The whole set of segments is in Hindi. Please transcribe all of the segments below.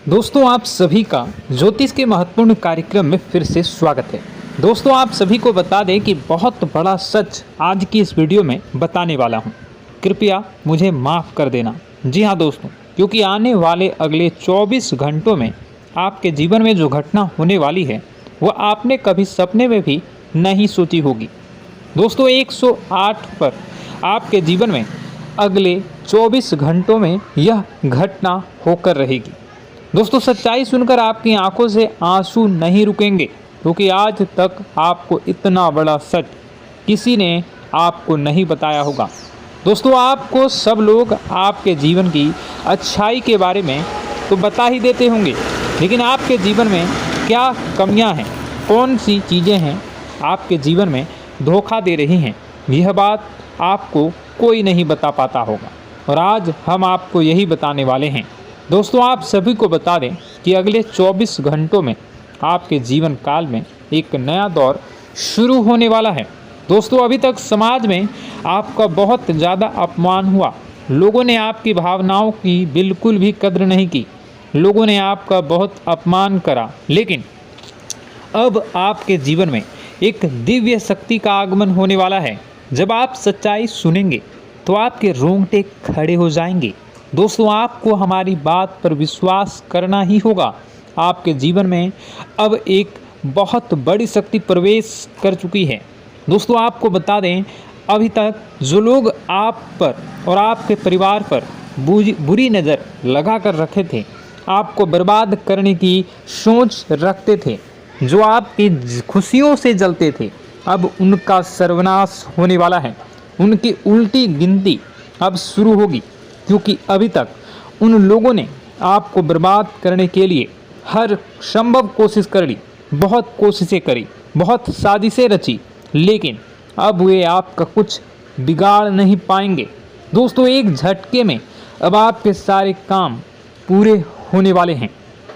दोस्तों आप सभी का ज्योतिष के महत्वपूर्ण कार्यक्रम में फिर से स्वागत है। दोस्तों आप सभी को बता दें कि बहुत बड़ा सच आज की इस वीडियो में बताने वाला हूं। कृपया मुझे माफ़ कर देना। जी हां दोस्तों, क्योंकि आने वाले अगले 24 घंटों में आपके जीवन में जो घटना होने वाली है वह आपने कभी सपने में भी नहीं सोची होगी। दोस्तों 108 पर आपके जीवन में अगले 24 घंटों में यह घटना होकर रहेगी। दोस्तों सच्चाई सुनकर आपकी आंखों से आंसू नहीं रुकेंगे, क्योंकि आज तक आपको इतना बड़ा सच किसी ने आपको नहीं बताया होगा। दोस्तों आपको सब लोग आपके जीवन की अच्छाई के बारे में तो बता ही देते होंगे, लेकिन आपके जीवन में क्या कमियां हैं, कौन सी चीज़ें हैं आपके जीवन में धोखा दे रही हैं, यह बात आपको कोई नहीं बता पाता होगा। और आज हम आपको यही बताने वाले हैं। दोस्तों आप सभी को बता दें कि अगले 24 घंटों में आपके जीवन काल में एक नया दौर शुरू होने वाला है। दोस्तों अभी तक समाज में आपका बहुत ज़्यादा अपमान हुआ, लोगों ने आपकी भावनाओं की बिल्कुल भी कद्र नहीं की, लोगों ने आपका बहुत अपमान करा, लेकिन अब आपके जीवन में एक दिव्य शक्ति का आगमन होने वाला है। जब आप सच्चाई सुनेंगे तो आपके रोंगटे खड़े हो जाएंगे। दोस्तों आपको हमारी बात पर विश्वास करना ही होगा। आपके जीवन में अब एक बहुत बड़ी शक्ति प्रवेश कर चुकी है। दोस्तों आपको बता दें, अभी तक जो लोग आप पर और आपके परिवार पर बुरी नज़र लगा कर रखे थे, आपको बर्बाद करने की सोच रखते थे, जो आपकी खुशियों से जलते थे, अब उनका सर्वनाश होने वाला है। उनकी उल्टी गिनती अब शुरू होगी, क्योंकि अभी तक उन लोगों ने आपको बर्बाद करने के लिए हर संभव कोशिश कर ली, बहुत कोशिशें करी, बहुत साजिशें रची, लेकिन अब वे आपका कुछ बिगाड़ नहीं पाएंगे। दोस्तों एक झटके में अब आपके सारे काम पूरे होने वाले हैं।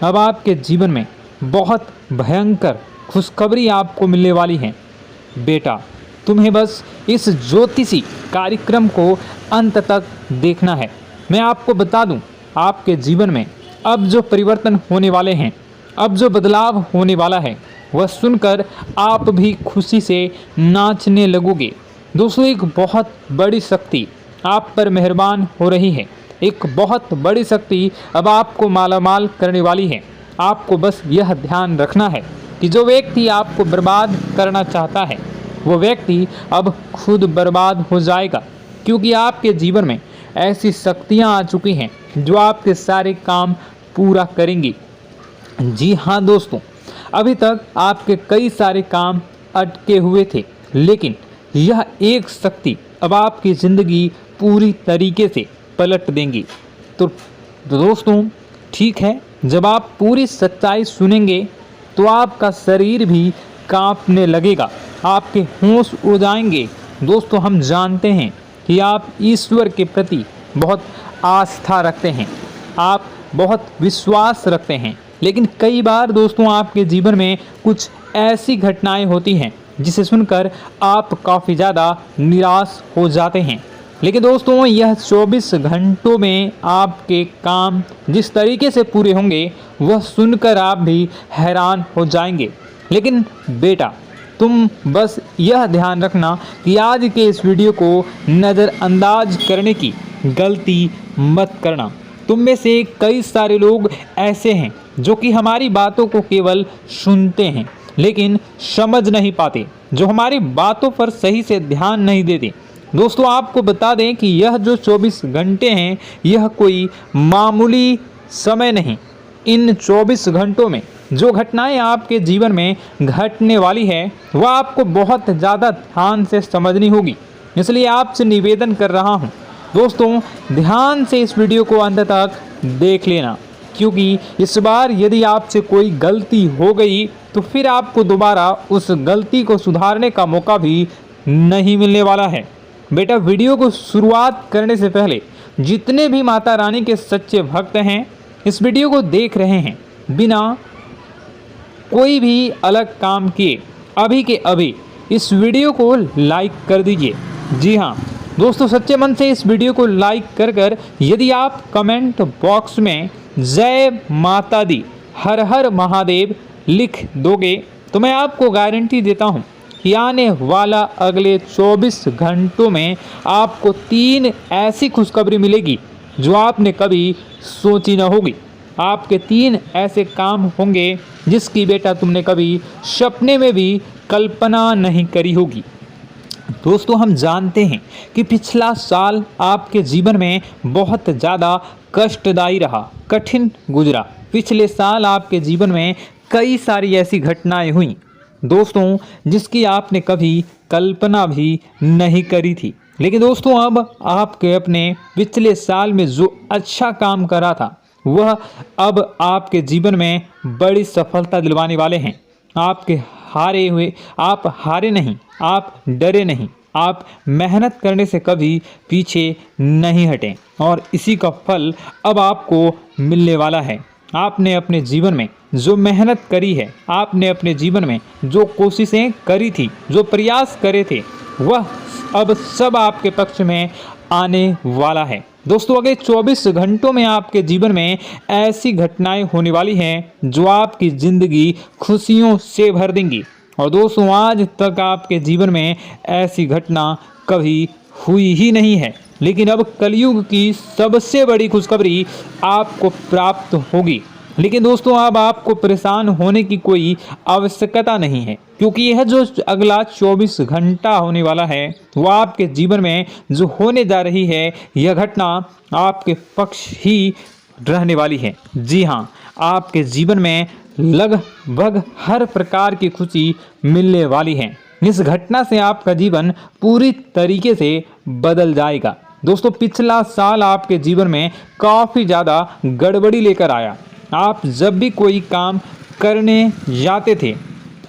अब आपके जीवन में बहुत भयंकर खुशखबरी आपको मिलने वाली है। बेटा तुम्हें बस इस ज्योतिषी कार्यक्रम को अंत तक देखना है। मैं आपको बता दूं, आपके जीवन में अब जो परिवर्तन होने वाले हैं, अब जो बदलाव होने वाला है, वह सुनकर आप भी खुशी से नाचने लगोगे। दोस्तों एक बहुत बड़ी शक्ति आप पर मेहरबान हो रही है। एक बहुत बड़ी शक्ति अब आपको मालामाल करने वाली है। आपको बस यह ध्यान रखना है कि जो व्यक्ति आपको बर्बाद करना चाहता है, वो व्यक्ति अब खुद बर्बाद हो जाएगा, क्योंकि आपके जीवन में ऐसी शक्तियां आ चुकी हैं जो आपके सारे काम पूरा करेंगी। जी हाँ दोस्तों, अभी तक आपके कई सारे काम अटके हुए थे, लेकिन यह एक शक्ति अब आपकी ज़िंदगी पूरी तरीके से पलट देंगी। तो दोस्तों ठीक है, जब आप पूरी सच्चाई सुनेंगे तो आपका शरीर भी कांपने लगेगा, आपके होश उड़ जाएंगे। दोस्तों हम जानते हैं कि आप ईश्वर के प्रति बहुत आस्था रखते हैं, आप बहुत विश्वास रखते हैं, लेकिन कई बार दोस्तों आपके जीवन में कुछ ऐसी घटनाएं होती हैं जिसे सुनकर आप काफ़ी ज़्यादा निराश हो जाते हैं। लेकिन दोस्तों यह 24 घंटों में आपके काम जिस तरीके से पूरे होंगे वह सुनकर आप भी हैरान हो जाएंगे। लेकिन बेटा तुम बस यह ध्यान रखना कि आज के इस वीडियो को नज़रअंदाज करने की गलती मत करना। तुम में से कई सारे लोग ऐसे हैं जो कि हमारी बातों को केवल सुनते हैं लेकिन समझ नहीं पाते, जो हमारी बातों पर सही से ध्यान नहीं देते। दोस्तों आपको बता दें कि यह जो 24 घंटे हैं यह कोई मामूली समय नहीं। इन 24 घंटों में जो घटनाएं आपके जीवन में घटने वाली है वह आपको बहुत ज़्यादा ध्यान से समझनी होगी। इसलिए आपसे निवेदन कर रहा हूं दोस्तों, ध्यान से इस वीडियो को अंत तक देख लेना, क्योंकि इस बार यदि आपसे कोई गलती हो गई तो फिर आपको दोबारा उस गलती को सुधारने का मौका भी नहीं मिलने वाला है। बेटा वीडियो को शुरुआत करने से पहले जितने भी माता रानी के सच्चे भक्त हैं इस वीडियो को देख रहे हैं, बिना कोई भी अलग काम किए अभी के अभी इस वीडियो को लाइक कर दीजिए। जी हाँ दोस्तों, सच्चे मन से इस वीडियो को लाइक कर यदि आप कमेंट बॉक्स में जय माता दी, हर हर महादेव लिख दोगे तो मैं आपको गारंटी देता हूँ कि आने वाला अगले 24 घंटों में आपको 3 ऐसी खुशखबरी मिलेगी जो आपने कभी सोची न होगी। आपके 3 ऐसे काम होंगे जिसकी बेटा तुमने कभी सपने में भी कल्पना नहीं करी होगी। दोस्तों, हम जानते हैं कि पिछला साल आपके जीवन में बहुत ज़्यादा कष्टदायी रहा, कठिन गुजरा। पिछले साल आपके जीवन में कई सारी ऐसी घटनाएं हुई दोस्तों जिसकी आपने कभी कल्पना भी नहीं करी थी। लेकिन दोस्तों, अब आपके अपने पिछले साल में जो अच्छा काम करा था वह अब आपके जीवन में बड़ी सफलता दिलवाने वाले हैं। आप हारे नहीं, आप डरे नहीं, आप मेहनत करने से कभी पीछे नहीं हटें और इसी का फल अब आपको मिलने वाला है। आपने अपने जीवन में जो मेहनत करी है, आपने अपने जीवन में जो कोशिशें करी थी, जो प्रयास करे थे, वह अब सब आपके पक्ष में आने वाला है। दोस्तों, अगले 24 घंटों में आपके जीवन में ऐसी घटनाएं होने वाली हैं जो आपकी ज़िंदगी खुशियों से भर देंगी। और दोस्तों, आज तक आपके जीवन में ऐसी घटना कभी हुई ही नहीं है, लेकिन अब कलयुग की सबसे बड़ी खुशखबरी आपको प्राप्त होगी। लेकिन दोस्तों, अब आपको परेशान होने की कोई आवश्यकता नहीं है, क्योंकि यह जो अगला 24 घंटा होने वाला है वह आपके जीवन में जो होने जा रही है यह घटना आपके पक्ष ही रहने वाली है। जी हाँ, आपके जीवन में लगभग हर प्रकार की खुशी मिलने वाली है। इस घटना से आपका जीवन पूरी तरीके से बदल जाएगा। दोस्तों, पिछला साल आपके जीवन में काफ़ी ज़्यादा गड़बड़ी लेकर आया। आप जब भी कोई काम करने जाते थे,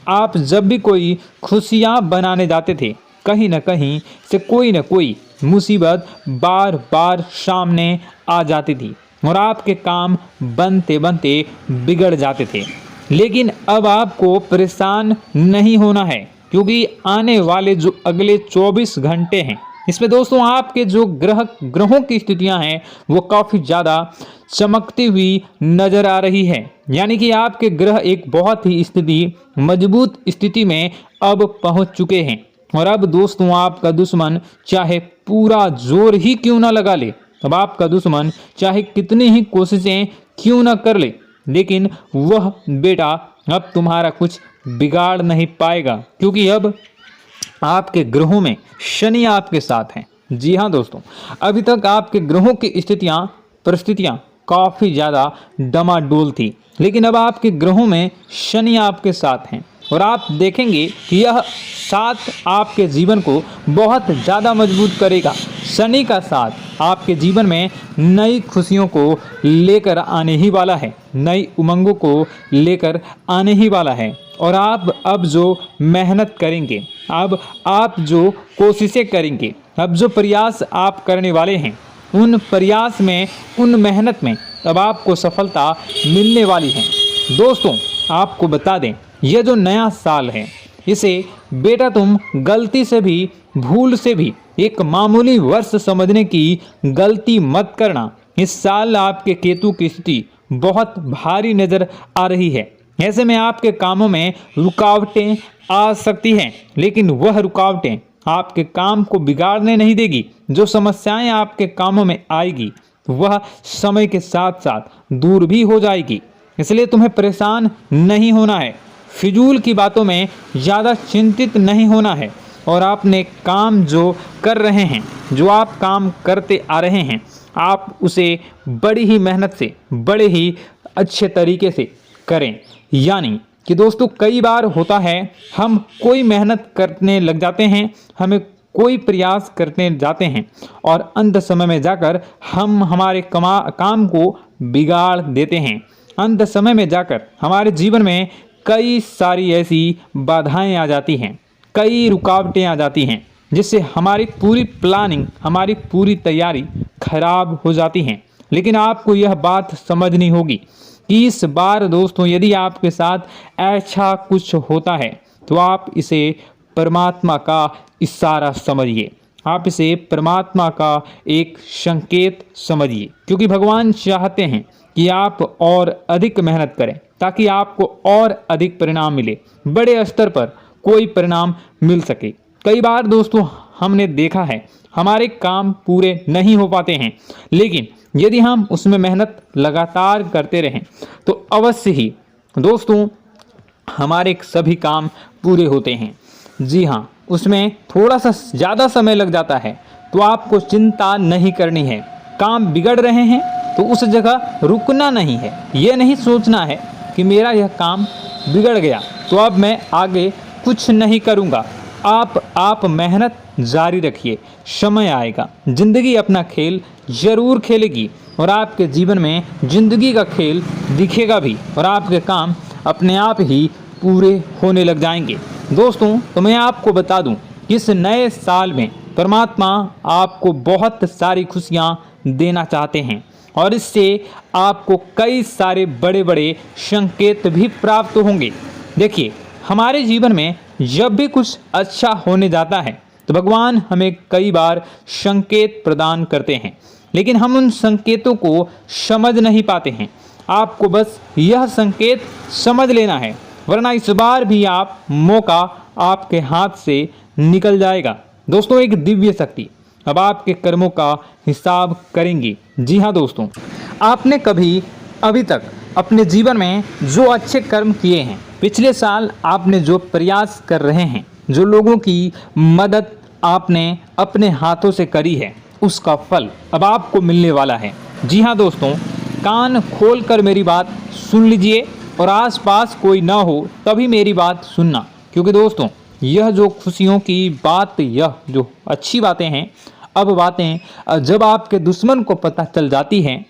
आप जब भी कोई खुशियाँ बनाने जाते थे, कहीं न कहीं से कोई न कोई मुसीबत बार बार सामने आ जाती थी और आपके काम बनते बनते बिगड़ जाते थे। लेकिन अब आपको परेशान नहीं होना है, क्योंकि आने वाले जो अगले 24 घंटे हैं इसमें दोस्तों आपके जो ग्रहों की स्थितियां हैं वो काफ़ी ज़्यादा चमकती हुई नज़र आ रही है। यानी कि आपके ग्रह एक बहुत ही मजबूत स्थिति में अब पहुंच चुके हैं। और अब दोस्तों, आपका दुश्मन चाहे पूरा जोर ही क्यों ना लगा ले, अब आपका दुश्मन चाहे कितनी ही कोशिशें क्यों ना कर ले, लेकिन वह बेटा अब तुम्हारा कुछ बिगाड़ नहीं पाएगा, क्योंकि अब आपके ग्रहों में शनि आपके साथ हैं। जी हाँ दोस्तों, अभी तक आपके ग्रहों की परिस्थितियाँ काफ़ी ज़्यादा डमाडोल थी, लेकिन अब आपके ग्रहों में शनि आपके साथ हैं और आप देखेंगे कि यह साथ आपके जीवन को बहुत ज़्यादा मजबूत करेगा। शनि का साथ आपके जीवन में नई खुशियों को लेकर आने ही वाला है, नई उमंगों को लेकर आने ही वाला है। और आप अब जो मेहनत करेंगे, अब आप जो कोशिशें करेंगे, अब जो प्रयास आप करने वाले हैं, उन प्रयास में, उन मेहनत में अब आपको सफलता मिलने वाली है। दोस्तों, आपको बता दें, यह जो नया साल है इसे बेटा तुम गलती से भी, भूल से भी एक मामूली वर्ष समझने की गलती मत करना। इस साल आपके केतु की स्थिति बहुत भारी नज़र आ रही है। ऐसे में आपके कामों में रुकावटें आ सकती हैं, लेकिन वह रुकावटें आपके काम को बिगाड़ने नहीं देगी। जो समस्याएं आपके कामों में आएगी वह समय के साथ साथ दूर भी हो जाएगी। इसलिए तुम्हें परेशान नहीं होना है, फिजूल की बातों में ज़्यादा चिंतित नहीं होना है। और आपने काम जो कर रहे हैं, जो आप काम करते आ रहे हैं, आप उसे बड़ी ही मेहनत से, बड़े ही अच्छे तरीके से करें। यानी कि दोस्तों, कई बार होता है हम कोई मेहनत करने लग जाते हैं, हमें कोई प्रयास करने जाते हैं और अंत समय में जाकर हम हमारे काम को बिगाड़ देते हैं। अंत समय में जाकर हमारे जीवन में कई सारी ऐसी बाधाएं आ जाती हैं, कई रुकावटें आ जाती हैं, जिससे हमारी पूरी प्लानिंग, हमारी पूरी तैयारी खराब हो जाती हैं। लेकिन आपको यह बात समझनी होगी कि इस बार दोस्तों, यदि आपके साथ ऐसा कुछ होता है तो आप इसे परमात्मा का इशारा समझिए। आप इसे परमात्मा का एक संकेत समझिए, क्योंकि भगवान चाहते हैं कि आप और अधिक मेहनत करें ताकि आपको और अधिक परिणाम मिले, बड़े स्तर पर कोई परिणाम मिल सके। कई बार दोस्तों हमने देखा है हमारे काम पूरे नहीं हो पाते हैं, लेकिन यदि हम उसमें मेहनत लगातार करते रहें तो अवश्य ही दोस्तों हमारे सभी काम पूरे होते हैं। जी हाँ, उसमें थोड़ा सा ज़्यादा समय लग जाता है तो आपको चिंता नहीं करनी है। काम बिगड़ रहे हैं तो उस जगह रुकना नहीं है, ये नहीं सोचना है कि मेरा यह काम बिगड़ गया तो अब मैं आगे कुछ नहीं करूँगा। आप मेहनत जारी रखिए, समय आएगा, ज़िंदगी अपना खेल ज़रूर खेलेगी और आपके जीवन में ज़िंदगी का खेल दिखेगा भी और आपके काम अपने आप ही पूरे होने लग जाएंगे। दोस्तों तो मैं आपको बता दूं कि इस नए साल में परमात्मा आपको बहुत सारी खुशियां देना चाहते हैं और इससे आपको कई सारे बड़े बड़े संकेत भी प्राप्त होंगे। देखिए, हमारे जीवन में जब भी कुछ अच्छा होने जाता है तो भगवान हमें कई बार संकेत प्रदान करते हैं, लेकिन हम उन संकेतों को समझ नहीं पाते हैं। आपको बस यह संकेत समझ लेना है, वरना इस बार भी आप मौका आपके हाथ से निकल जाएगा। दोस्तों, एक दिव्य शक्ति अब आपके कर्मों का हिसाब करेंगी। जी हाँ दोस्तों, आपने कभी अभी तक अपने जीवन में जो अच्छे कर्म किए हैं, पिछले साल आपने जो प्रयास कर रहे हैं, जो लोगों की मदद आपने अपने हाथों से करी है, उसका फल अब आपको मिलने वाला है। जी हाँ दोस्तों, कान खोलकर मेरी बात सुन लीजिए और आसपास कोई ना हो तभी मेरी बात सुनना, क्योंकि दोस्तों यह जो खुशियों की बात, यह जो अच्छी बातें हैं, अब बातें जब आपके दुश्मन को पता चल जाती हैं,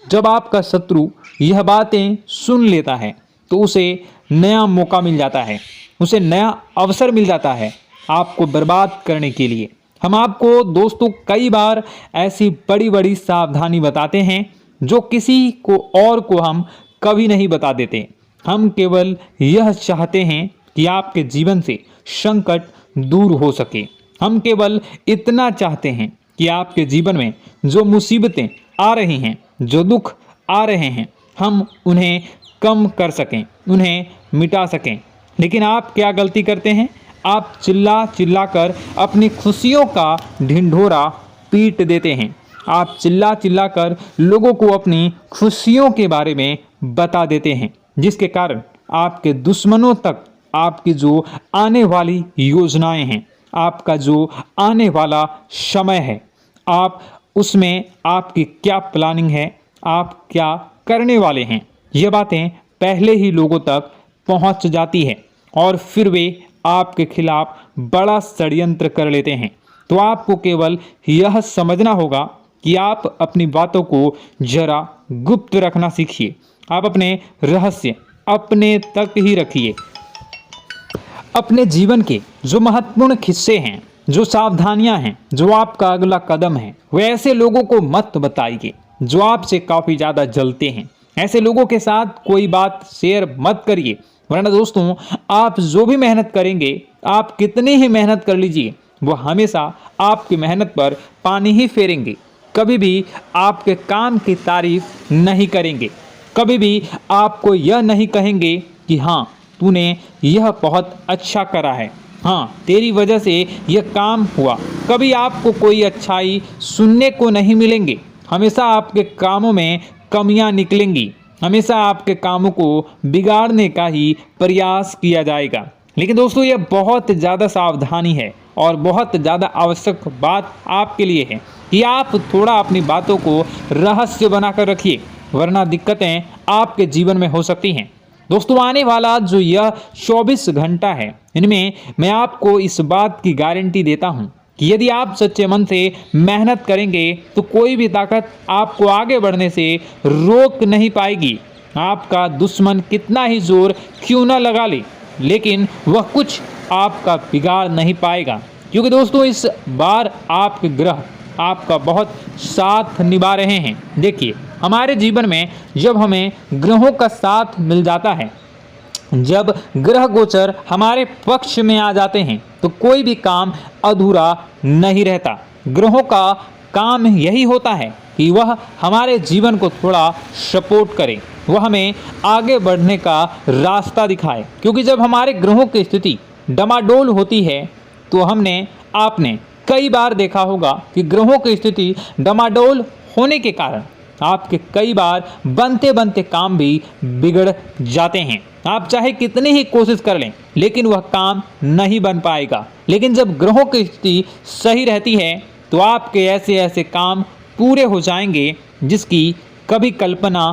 जब आपका शत्रु यह बातें सुन लेता है तो उसे नया मौका मिल जाता है, उसे नया अवसर मिल जाता है आपको बर्बाद करने के लिए। हम आपको दोस्तों कई बार ऐसी बड़ी बड़ी सावधानी बताते हैं जो किसी को और को हम कभी नहीं बता देते। हम केवल यह चाहते हैं कि आपके जीवन से संकट दूर हो सके। हम केवल इतना चाहते हैं कि आपके जीवन में जो मुसीबतें आ रही हैं, जो दुख आ रहे हैं, हम उन्हें कम कर सकें, उन्हें मिटा सकें। लेकिन आप क्या गलती करते हैं? आप चिल्ला चिल्ला कर अपनी खुशियों का ढिंढोरा पीट देते हैं। आप चिल्ला चिल्ला कर लोगों को अपनी खुशियों के बारे में बता देते हैं, जिसके कारण आपके दुश्मनों तक आपकी जो आने वाली योजनाएं हैं, आपका जो आने वाला समय है, आप उसमें आपकी क्या प्लानिंग है, आप क्या करने वाले हैं, ये बातें पहले ही लोगों तक पहुंच जाती है और फिर वे आपके खिलाफ बड़ा षड्यंत्र कर लेते हैं। तो आपको केवल यह समझना होगा कि आप अपनी बातों को जरा गुप्त रखना सीखिए। आप अपने रहस्य अपने तक ही रखिए। अपने जीवन के जो महत्वपूर्ण हिस्से हैं, जो सावधानियां हैं, जो आपका अगला कदम है, वे ऐसे लोगों को मत बताइए जो आपसे काफ़ी ज़्यादा जलते हैं। ऐसे लोगों के साथ कोई बात शेयर मत करिए, वरना दोस्तों आप जो भी मेहनत करेंगे, आप कितनी ही मेहनत कर लीजिए, वो हमेशा आपकी मेहनत पर पानी ही फेरेंगे। कभी भी आपके काम की तारीफ नहीं करेंगे, कभी भी आपको यह नहीं कहेंगे कि हाँ तूने यह बहुत अच्छा करा है, हाँ तेरी वजह से यह काम हुआ। कभी आपको कोई अच्छाई सुनने को नहीं मिलेंगे। हमेशा आपके कामों में कमियां निकलेंगी, हमेशा आपके कामों को बिगाड़ने का ही प्रयास किया जाएगा। लेकिन दोस्तों यह बहुत ज़्यादा सावधानी है और बहुत ज़्यादा आवश्यक बात आपके लिए है कि आप थोड़ा अपनी बातों को रहस्य बनाकर रखिए, वरना दिक्कतें आपके जीवन में हो सकती हैं। दोस्तों आने वाला जो यह 24 घंटा है, इनमें मैं आपको इस बात की गारंटी देता हूँ कि यदि आप सच्चे मन से मेहनत करेंगे तो कोई भी ताकत आपको आगे बढ़ने से रोक नहीं पाएगी। आपका दुश्मन कितना ही जोर क्यों न लगा ले, लेकिन वह कुछ आपका बिगाड़ नहीं पाएगा, क्योंकि दोस्तों इस बार आपके ग्रह आपका बहुत साथ निभा रहे हैं। देखिए, हमारे जीवन में जब हमें ग्रहों का साथ मिल जाता है जब ग्रह गोचर हमारे पक्ष में आ जाते हैं तो कोई भी काम अधूरा नहीं रहता। ग्रहों का काम यही होता है कि वह हमारे जीवन को थोड़ा सपोर्ट करे, वह हमें आगे बढ़ने का रास्ता दिखाए। क्योंकि जब हमारे ग्रहों की स्थिति डमाडोल होती है तो आपने कई बार देखा होगा कि ग्रहों की स्थिति डमाडोल होने के कारण आपके कई बार बनते बनते काम भी बिगड़ जाते हैं। आप चाहे कितनी ही कोशिश कर लें लेकिन वह काम नहीं बन पाएगा। लेकिन जब ग्रहों की स्थिति सही रहती है तो आपके ऐसे ऐसे काम पूरे हो जाएंगे जिसकी कभी कल्पना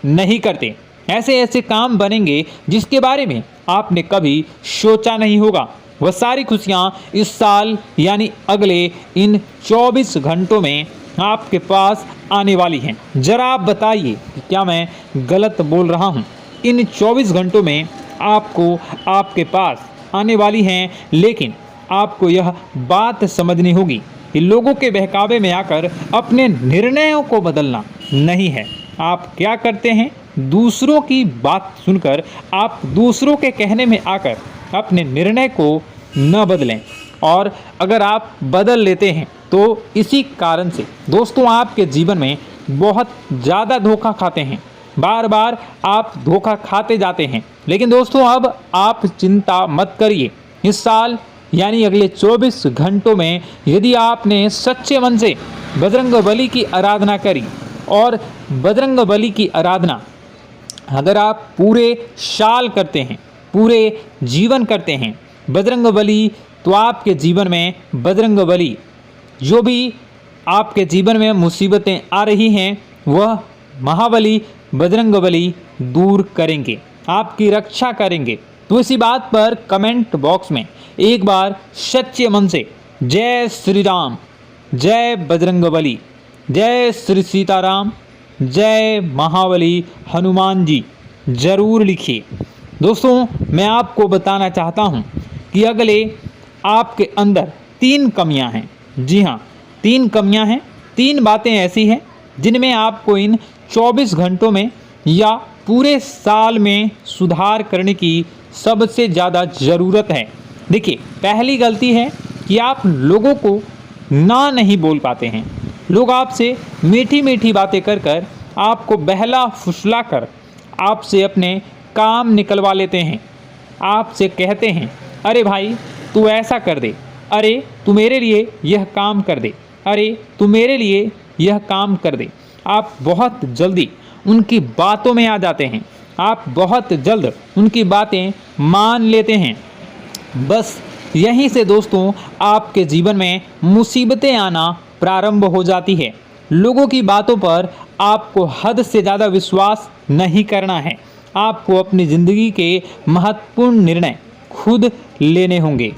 नहीं करते। ऐसे ऐसे काम बनेंगे जिसके बारे में आपने कभी सोचा नहीं होगा। वह सारी खुशियाँ इस साल यानी अगले इन 24 घंटों में आपके पास आने वाली हैं। जरा आप बताइए कि क्या मैं गलत बोल रहा हूँ? इन 24 घंटों में आपको आपके पास आने वाली हैं, लेकिन आपको यह बात समझनी होगी कि लोगों के बहकावे में आकर अपने निर्णयों को बदलना नहीं है। आप क्या करते हैं? दूसरों की बात सुनकर आप दूसरों के कहने में आकर अपने निर्णय को न बदलें, और अगर आप बदल लेते हैं तो इसी कारण से दोस्तों आपके जीवन में बहुत ज़्यादा धोखा खाते हैं। बार बार आप धोखा खाते जाते हैं। लेकिन दोस्तों अब आप चिंता मत करिए। इस साल यानी अगले 24 घंटों में यदि आपने सच्चे मन से बजरंगबली की आराधना करी, और बजरंगबली की आराधना अगर आप पूरे साल करते हैं, पूरे जीवन करते हैं बजरंगबली, तो आपके जीवन में बजरंगबली जो भी आपके जीवन में मुसीबतें आ रही हैं वह महाबली बजरंगबली दूर करेंगे, आपकी रक्षा करेंगे। तो इसी बात पर कमेंट बॉक्स में एक बार सच्चे मन से जय श्री राम, जय बजरंगबली, जय श्री सीताराम, जय महाबली हनुमान जी जरूर लिखिए। दोस्तों मैं आपको बताना चाहता हूँ कि अगले आपके अंदर 3 कमियां हैं। जी हाँ, 3 कमियां हैं। 3 बातें ऐसी हैं जिनमें आपको इन 24 घंटों में या पूरे साल में सुधार करने की सबसे ज़्यादा ज़रूरत है। देखिए, पहली गलती है कि आप लोगों को ना नहीं बोल पाते हैं। लोग आपसे मीठी मीठी बातें कर कर आपको बहला फुसला कर आपसे अपने काम निकलवा लेते हैं। आपसे कहते हैं, अरे भाई तू ऐसा कर दे, अरे तू मेरे लिए यह काम कर दे, अरे तू मेरे लिए यह काम कर दे। आप बहुत जल्दी उनकी बातों में आ जाते हैं, आप बहुत जल्द उनकी बातें मान लेते हैं। बस यहीं से दोस्तों आपके जीवन में मुसीबतें आना प्रारंभ हो जाती है। लोगों की बातों पर आपको हद से ज़्यादा विश्वास नहीं करना है। आपको अपनी ज़िंदगी के महत्वपूर्ण निर्णय खुद लेने होंगे।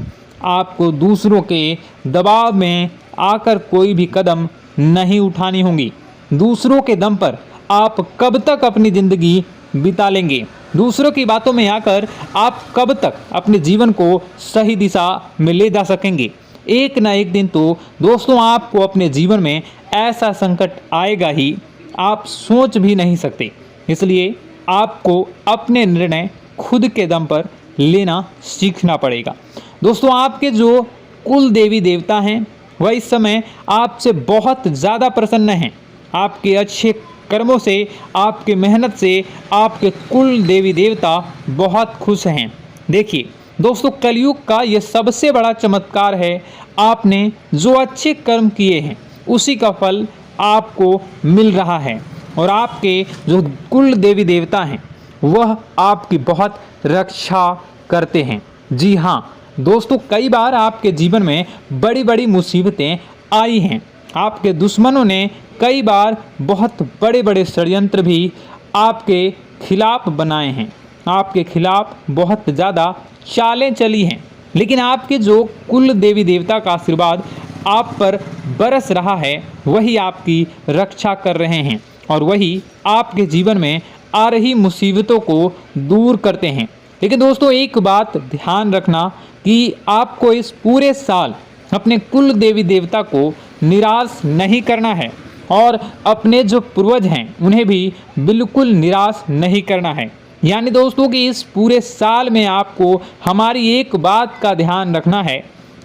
आपको दूसरों के दबाव में आकर कोई भी कदम नहीं उठानी होगी। दूसरों के दम पर आप कब तक अपनी ज़िंदगी बिता लेंगे? दूसरों की बातों में आकर आप कब तक अपने जीवन को सही दिशा में ले जा सकेंगे? एक ना एक दिन तो दोस्तों आपको अपने जीवन में ऐसा संकट आएगा ही, आप सोच भी नहीं सकते। इसलिए आपको अपने निर्णय खुद के दम पर लेना सीखना पड़ेगा। दोस्तों आपके जो कुल देवी देवता हैं वह इस समय आपसे बहुत ज़्यादा प्रसन्न हैं। आपके अच्छे कर्मों से, आपके मेहनत से आपके कुल देवी देवता बहुत खुश हैं। देखिए दोस्तों, कलयुग का ये सबसे बड़ा चमत्कार है। आपने जो अच्छे कर्म किए हैं उसी का फल आपको मिल रहा है, और आपके जो कुल देवी देवता हैं वह आपकी बहुत रक्षा करते हैं। जी हाँ दोस्तों, कई बार आपके जीवन में बड़ी बड़ी मुसीबतें आई हैं। आपके दुश्मनों ने कई बार बहुत बड़े बड़े षड्यंत्र भी आपके खिलाफ बनाए हैं। आपके खिलाफ बहुत ज़्यादा चालें चली हैं, लेकिन आपके जो कुल देवी देवता का आशीर्वाद आप पर बरस रहा है वही आपकी रक्षा कर रहे हैं, और वही आपके जीवन में आ रही मुसीबतों को दूर करते हैं। लेकिन दोस्तों एक बात ध्यान रखना कि आपको इस पूरे साल अपने कुल देवी देवता को निराश नहीं करना है, और अपने जो पूर्वज हैं उन्हें भी बिल्कुल निराश नहीं करना है। यानी दोस्तों कि इस पूरे साल में आपको हमारी एक बात का ध्यान रखना है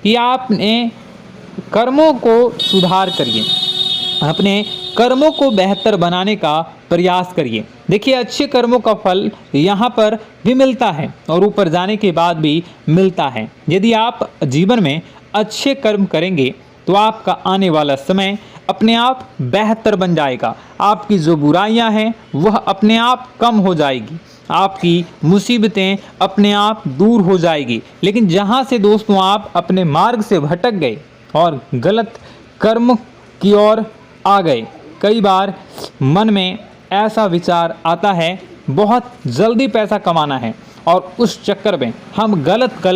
कि आपने कर्मों को सुधार करिए, अपने कर्मों को बेहतर बनाने का प्रयास करिए। देखिए, अच्छे कर्मों का फल यहाँ पर भी मिलता है और ऊपर जाने के बाद भी मिलता है। यदि आप जीवन में अच्छे कर्म करेंगे तो आपका आने वाला समय अपने आप बेहतर बन जाएगा। आपकी जो बुराइयां हैं वह अपने आप कम हो जाएगी, आपकी मुसीबतें अपने आप दूर हो जाएगी। लेकिन जहां से दोस्तों आप अपने मार्ग से भटक गए और गलत कर्म की ओर आ गए, कई बार मन में ऐसा विचार आता है बहुत जल्दी पैसा कमाना है और उस चक्कर में हम गलत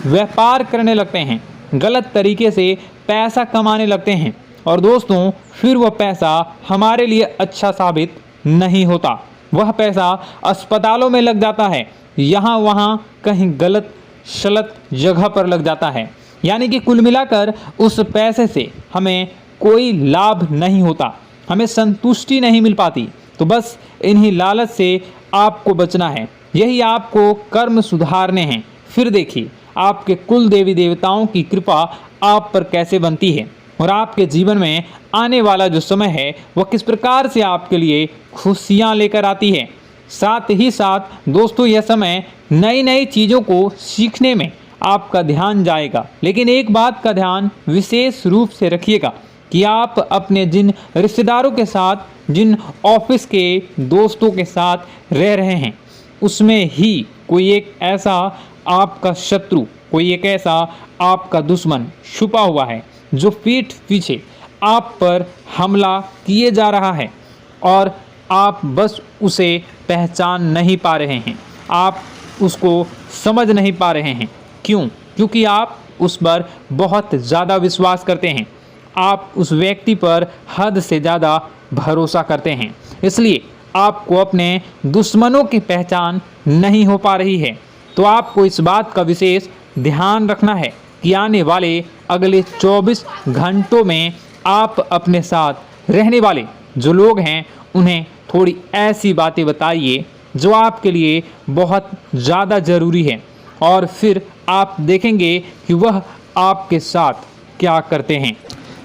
व्यापार करने लगते हैं, गलत तरीके से पैसा कमाने लगते हैं और दोस्तों फिर वह पैसा हमारे लिए अच्छा साबित नहीं होता। वह पैसा अस्पतालों में लग जाता है, यहाँ वहाँ कहीं गलत शलत जगह पर लग जाता है। यानी कि कुल मिलाकर उस पैसे से हमें कोई लाभ नहीं होता, हमें संतुष्टि नहीं मिल पाती। तो बस इन्हीं लालच से आपको बचना है, यही आपको कर्म सुधारने हैं। फिर देखिए आपके कुल देवी देवताओं की कृपा आप पर कैसे बनती है और आपके जीवन में आने वाला जो समय है वह किस प्रकार से आपके लिए खुशियाँ लेकर आती है। साथ ही साथ दोस्तों यह समय नई नई चीज़ों को सीखने में आपका ध्यान जाएगा। लेकिन एक बात का ध्यान विशेष रूप से रखिएगा कि आप अपने जिन रिश्तेदारों के साथ, जिन ऑफिस के दोस्तों के साथ रह रहे हैं, उसमें ही कोई एक ऐसा आपका शत्रु, कोई एक ऐसा आपका दुश्मन छुपा हुआ है जो पीठ पीछे आप पर हमला किए जा रहा है और आप बस उसे पहचान नहीं पा रहे हैं, आप उसको समझ नहीं पा रहे हैं। क्यों? क्योंकि आप उस पर बहुत ज़्यादा विश्वास करते हैं, आप उस व्यक्ति पर हद से ज़्यादा भरोसा करते हैं, इसलिए आपको अपने दुश्मनों की पहचान नहीं हो पा रही है। तो आपको इस बात का विशेष ध्यान रखना है कि आने वाले अगले 24 घंटों में आप अपने साथ रहने वाले जो लोग हैं उन्हें थोड़ी ऐसी बातें बताइए जो आपके लिए बहुत ज़्यादा ज़रूरी है और फिर आप देखेंगे कि वह आपके साथ क्या करते हैं।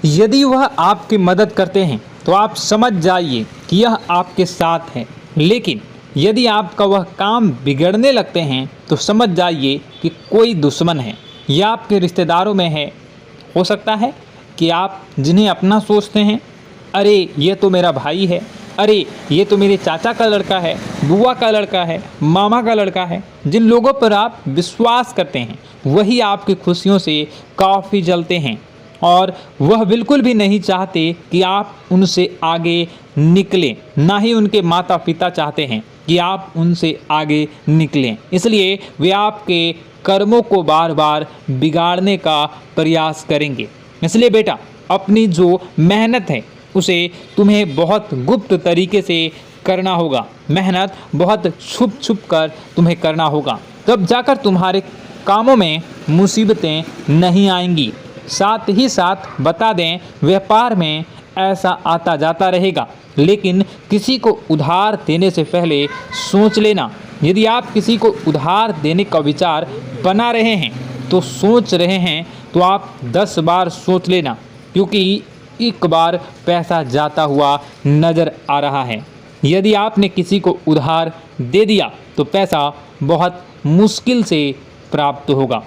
यदि वह आपकी मदद करते हैं तो आप समझ जाइए कि यह आपके साथ है, लेकिन यदि आपका वह काम बिगड़ने लगते हैं तो समझ जाइए कि कोई दुश्मन है या आपके रिश्तेदारों में है। हो सकता है कि आप जिन्हें अपना सोचते हैं, अरे ये तो मेरा भाई है, अरे ये तो मेरे चाचा का लड़का है, बुआ का लड़का है, मामा का लड़का है, जिन लोगों पर आप विश्वास करते हैं वही आपकी खुशियों से काफ़ी जलते हैं और वह बिल्कुल भी नहीं चाहते कि आप उनसे आगे निकलें, ना ही उनके माता पिता चाहते हैं कि आप उनसे आगे निकलें। इसलिए वे आपके कर्मों को बार बार बिगाड़ने का प्रयास करेंगे। इसलिए बेटा, अपनी जो मेहनत है उसे तुम्हें बहुत गुप्त तरीके से करना होगा, मेहनत बहुत छुप छुप कर तुम्हें करना होगा, तब जाकर तुम्हारे कामों में मुसीबतें नहीं आएंगी। साथ ही साथ बता दें, व्यापार में ऐसा आता जाता रहेगा, लेकिन किसी को उधार देने से पहले सोच लेना। यदि आप किसी को उधार देने का विचार बना रहे हैं तो सोच रहे हैं तो आप 10 बार सोच लेना, क्योंकि एक बार पैसा जाता हुआ नज़र आ रहा है। यदि आपने किसी को उधार दे दिया तो पैसा बहुत मुश्किल से प्राप्त होगा।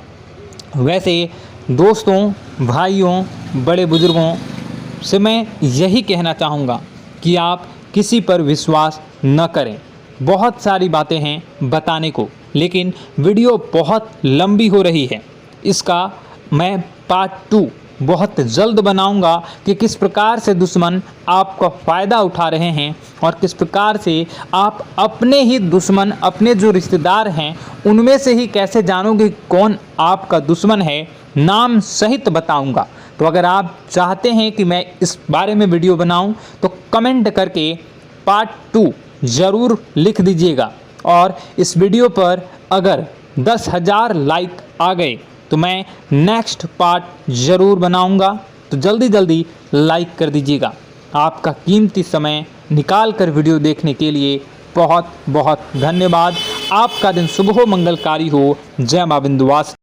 वैसे दोस्तों, भाइयों, बड़े बुजुर्गों से मैं यही कहना चाहूँगा कि आप किसी पर विश्वास न करें। बहुत सारी बातें हैं बताने को, लेकिन वीडियो बहुत लंबी हो रही है। इसका मैं पार्ट 2 बहुत जल्द बनाऊंगा कि किस प्रकार से दुश्मन आपका फ़ायदा उठा रहे हैं और किस प्रकार से आप अपने ही दुश्मन, अपने जो रिश्तेदार हैं उनमें से ही कैसे जानोगे कौन आपका दुश्मन है, नाम सहित बताऊंगा। तो अगर आप चाहते हैं कि मैं इस बारे में वीडियो बनाऊं तो कमेंट करके पार्ट 2 ज़रूर लिख दीजिएगा। और इस वीडियो पर अगर 10,000 लाइक आ गए तो मैं नेक्स्ट पार्ट ज़रूर बनाऊंगा। तो जल्दी जल्दी लाइक कर दीजिएगा। आपका कीमती समय निकाल कर वीडियो देखने के लिए बहुत बहुत धन्यवाद। आपका दिन शुभ हो, मंगलकारी हो। जय मां विंध्यवासिनी।